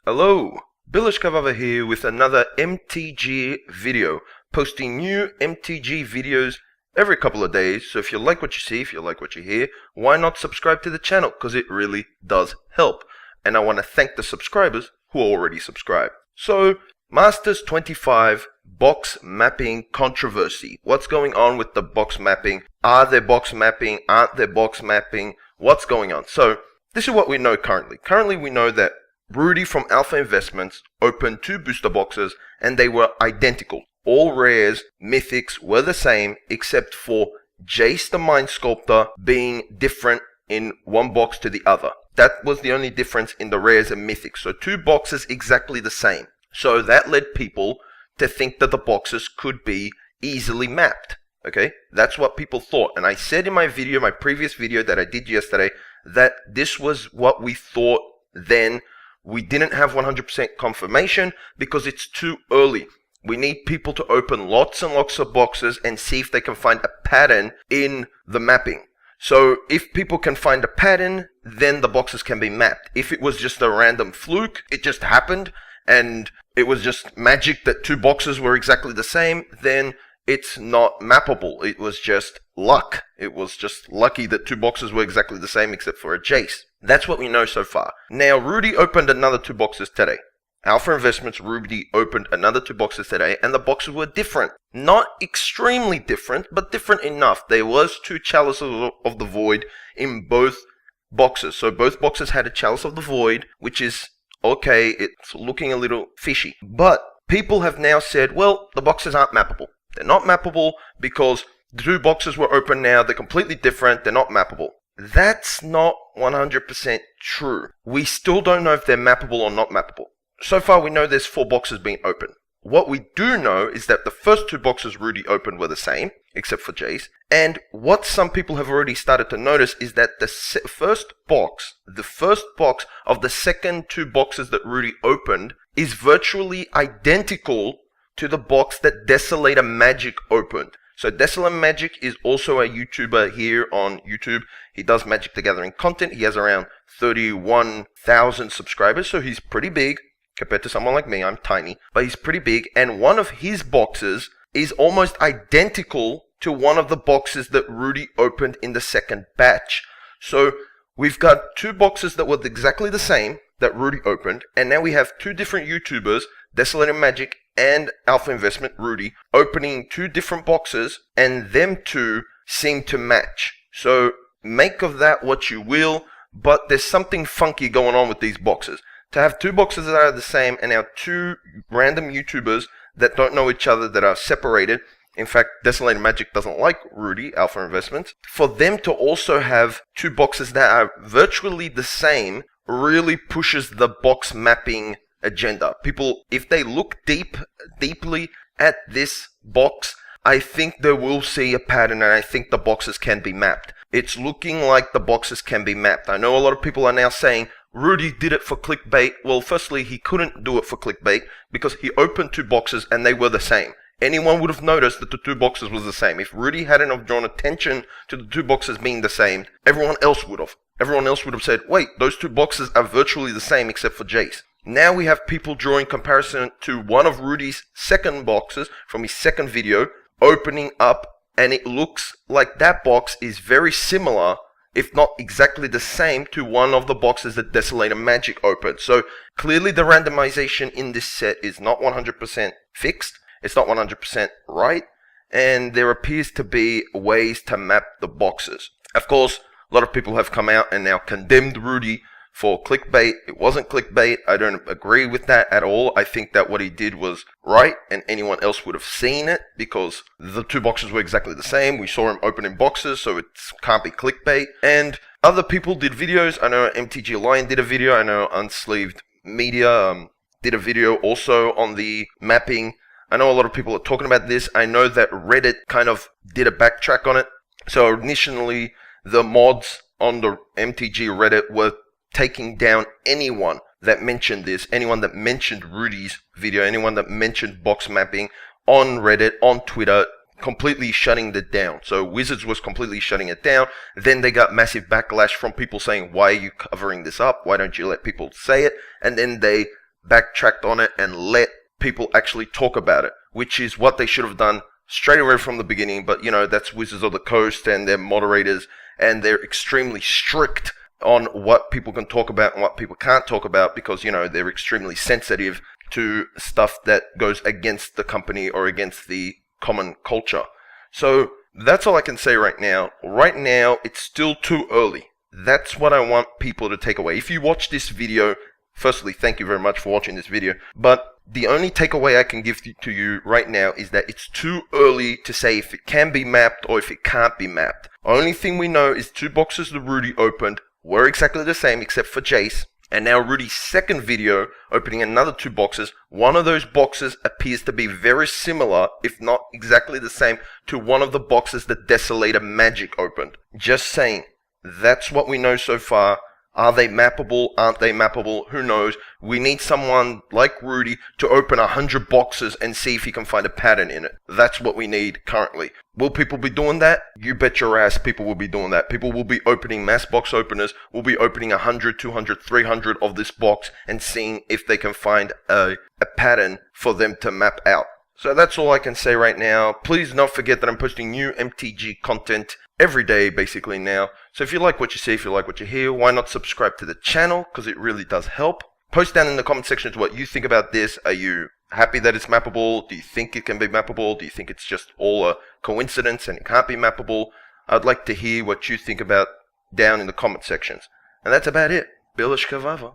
Hello, Bilish Kavava here with another MTG video, posting new MTG videos every couple of days. So if you like what you see, if you like what you hear, why not subscribe to the channel, because it really does help. And I want to thank the subscribers who are already subscribed. So, Masters 25 box mapping controversy. What's going on with the box mapping? Are there box mapping? Aren't there box mapping? What's going on? So, this is what we know currently. Currently we know that Rudy from Alpha Investments opened 2 booster boxes and they were identical. All rares, mythics were the same except for Jace the Mind Sculptor being different in one box to the other. That was the only difference in the rares and mythics. So 2 boxes exactly the same. So that led people to think that the boxes could be easily mapped. Okay, that's what people thought. And I said in my video, my previous video that I did yesterday, that this was what we thought then. We didn't have 100% confirmation because it's too early. We need people to open lots and lots of boxes and see if they can find a pattern in the mapping. So if people can find a pattern, then the boxes can be mapped. If it was just a random fluke, it just happened, and it was just magic that 2 boxes were exactly the same, then it's not mappable. It was just luck. It was just lucky that 2 boxes were exactly the same except for a Jace. That's what we know so far. Now, Rudy opened another 2 boxes today. Alpha Investments, Rudy opened another 2 boxes today, and the boxes were different. Not extremely different, but different enough. There was 2 Chalices of the Void in both boxes. So both boxes had a Chalice of the Void, which is okay, it's looking a little fishy. But people have now said, well, the boxes aren't mappable. They're not mappable because the 2 boxes were open now, they're completely different, they're not mappable. That's not 100% true. We still don't know if they're mappable or not mappable. So far we know there's 4 boxes being opened. What we do know is that the first 2 boxes Rudy opened were the same, except for Jace. And what some people have already started to notice is that the first box of the second 2 boxes that Rudy opened is virtually identical to the box that Desolator Magic opened. So Desolator Magic is also a YouTuber here on YouTube. He does Magic the Gathering content. He has around 31,000 subscribers, so he's pretty big. Compared to someone like me, I'm tiny, but he's pretty big. And one of his boxes is almost identical to one of the boxes that Rudy opened in the second batch. So we've got 2 boxes that were exactly the same that Rudy opened, and now we have 2 different YouTubers, Desolator Magic and Alpha Investment Rudy, opening 2 different boxes, and them 2 seem to match. So make of that what you will, but there's something funky going on with these boxes. To have 2 boxes that are the same, and now 2 random YouTubers that don't know each other, that are separated. In fact, Desolator Magic doesn't like Rudy, Alpha Investments. For them to also have 2 boxes that are virtually the same really pushes the box mapping agenda. People, if they look deeply at this box, I think they will see a pattern, and I think the boxes can be mapped. It's looking like the boxes can be mapped. I know a lot of people are now saying, Rudy did it for clickbait. Well, firstly, he couldn't do it for clickbait because he opened 2 boxes and they were the same. Anyone would have noticed that the 2 boxes was the same. If Rudy hadn't have drawn attention to the 2 boxes being the same, everyone else would have. Everyone else would have said, wait, those 2 boxes are virtually the same except for Jace. Now we have people drawing comparison to one of Rudy's second boxes from his second video opening up, and it looks like that box is very similar, if not exactly the same, to one of the boxes that Desolator Magic opened. So clearly the randomization in this set is not 100% fixed. It's not 100% right. And there appears to be ways to map the boxes. Of course, a lot of people have come out and now condemned Rudy for clickbait. It wasn't clickbait. I don't agree with that at all. I think that what he did was right, and anyone else would have seen it because the 2 boxes were exactly the same. We saw him opening boxes, so it can't be clickbait. And other people did videos. I know MTG Lion did a video. I know Unsleeved Media did a video also on the mapping. I know a lot of people are talking about this. I know that Reddit kind of did a backtrack on it. So initially, the mods on the MTG Reddit were taking down anyone that mentioned this, anyone that mentioned Rudy's video, anyone that mentioned box mapping on Reddit, on Twitter, completely shutting it down. So Wizards was completely shutting it down. Then they got massive backlash from people saying, why are you covering this up? Why don't you let people say it? And then they backtracked on it and let people actually talk about it, which is what they should have done straight away from the beginning. But, you know, that's Wizards of the Coast and their moderators, and they're extremely strict on what people can talk about and what people can't talk about because, you know, they're extremely sensitive to stuff that goes against the company or against the common culture. So that's all I can say right now. Right now, it's still too early. That's what I want people to take away. If you watch this video, firstly, thank you very much for watching this video. But the only takeaway I can give to you right now is that it's too early to say if it can be mapped or if it can't be mapped. Only thing we know is 2 boxes that Rudy opened were exactly the same except for Jace. And now Rudy's second video opening another 2 boxes. One of those boxes appears to be very similar, if not exactly the same, to one of the boxes that Desolator Magic opened. Just saying. That's what we know so far. Are they mappable? Aren't they mappable? Who knows? We need someone like Rudy to open 100 boxes and see if he can find a pattern in it. That's what we need currently. Will people be doing that? You bet your ass people will be doing that. People will be opening mass box openers, will be opening 100, 200, 300 of this box and seeing if they can find a pattern for them to map out. So that's all I can say right now. Please don't forget that I'm posting new MTG content every day basically now. So if you like what you see, if you like what you hear, why not subscribe to the channel, because it really does help. Post down in the comment sections what you think about this. Are you happy that it's mappable? Do you think it can be mappable? Do you think it's just all a coincidence and it can't be mappable? I'd like to hear what you think about down in the comment sections. And that's about it. Billish Kavava.